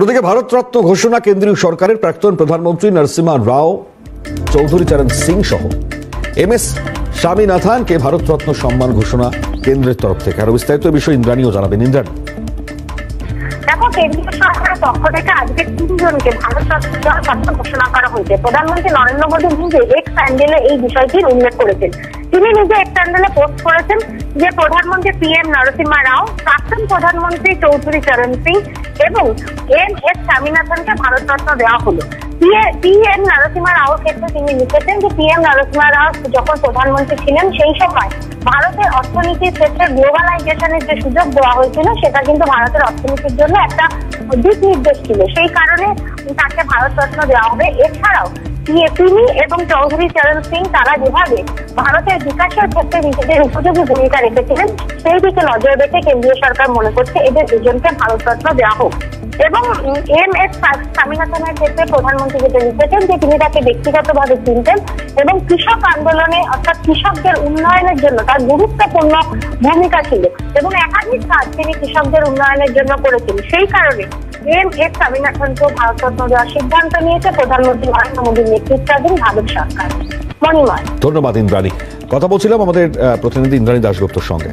অন্যদিকে ভারতরত্ন ঘোষণা কেন্দ্রীয় সরকারের প্রাক্তন প্রধানমন্ত্রী নরসিমহা রাও, চৌধুরী চরণ সিং সহ MS স্বামীনাথনকে ভারতরত্ন সম্মান ঘোষণা কেন্দ্রের তরফ থেকে। আরো বিস্তারিত বিষয় ইন্দ্রাণীও জানাবেন। ইন্দ্রাণী, দেখো, কেন্দ্রীয় সরকারের পক্ষ থেকে আজকে 3 জনকে ভারতরত্ন ঘোষণা করা হয়েছে। প্রধানমন্ত্রী নরেন্দ্র মোদী নিজে এক্স হ্যান্ডেলে এই বিষয়টির উল্লেখ করেছেন। তিনি নিজে এক্স হ্যান্ডেলে পোস্ট করেছেন যে প্রধানমন্ত্রী PM নরসিমহা রাও, প্রাক্তন প্রধানমন্ত্রী চৌধুরী চরণ সিং এবং MS স্বামীনাথনকে ভারতরত্ন দেওয়া হলো। PM নরসিমহা রাওর ক্ষেত্রে তিনি লিখেছেন যে PM নরসিমহা রাও যখন প্রধানমন্ত্রী ছিলেন সেই সময় ভারতের অর্থনীতির ক্ষেত্রে গ্লোবালাইজেশনের যে সুযোগ দেওয়া হয়েছিল সেটা কিন্তু ভারতের অর্থনীতির জন্য একটা দিক নির্দেশ ছিল, সেই কারণে তাকে ভারতরত্ন দেওয়া হবে। এছাড়াও তিনি এবং চৌধুরী চরণ সিং তারা যেভাবে ভারতের বিকাশের ক্ষেত্রে নিজেদের উপযোগী ভূমিকা রেখেছিলেন সেই দিকে নজর রেখে কেন্দ্রীয় সরকার মনে করছে এদের দুজনকে ভারতরত্ন দেওয়া হোক। এবং MS স্বামীনাথনের ক্ষেত্রে প্রধানমন্ত্রী যেটা লিখেছেন যে তিনি তাকে ব্যক্তিগতভাবে চিনতেন এবং কৃষক আন্দোলনে অর্থাৎ কৃষকদের উন্নয়নের জন্য তার গুরুত্বপূর্ণ ভূমিকা ছিল এবং একাধিক কাজ তিনি কৃষকদের উন্নয়নের জন্য করেছেন। সেই কারণে MS স্বামীনাথনকে ভারতরত্ন দেওয়ার সিদ্ধান্ত নিয়েছে প্রধানমন্ত্রী নরেন্দ্র মোদীর নেতৃত্বাধীন ভারত সরকার। মণিময়, ধন্যবাদ ইন্দ্রাণী। কথা বলছিলাম আমাদের প্রতিনিধি ইন্দ্রাণী দাশগুপ্তর সঙ্গে।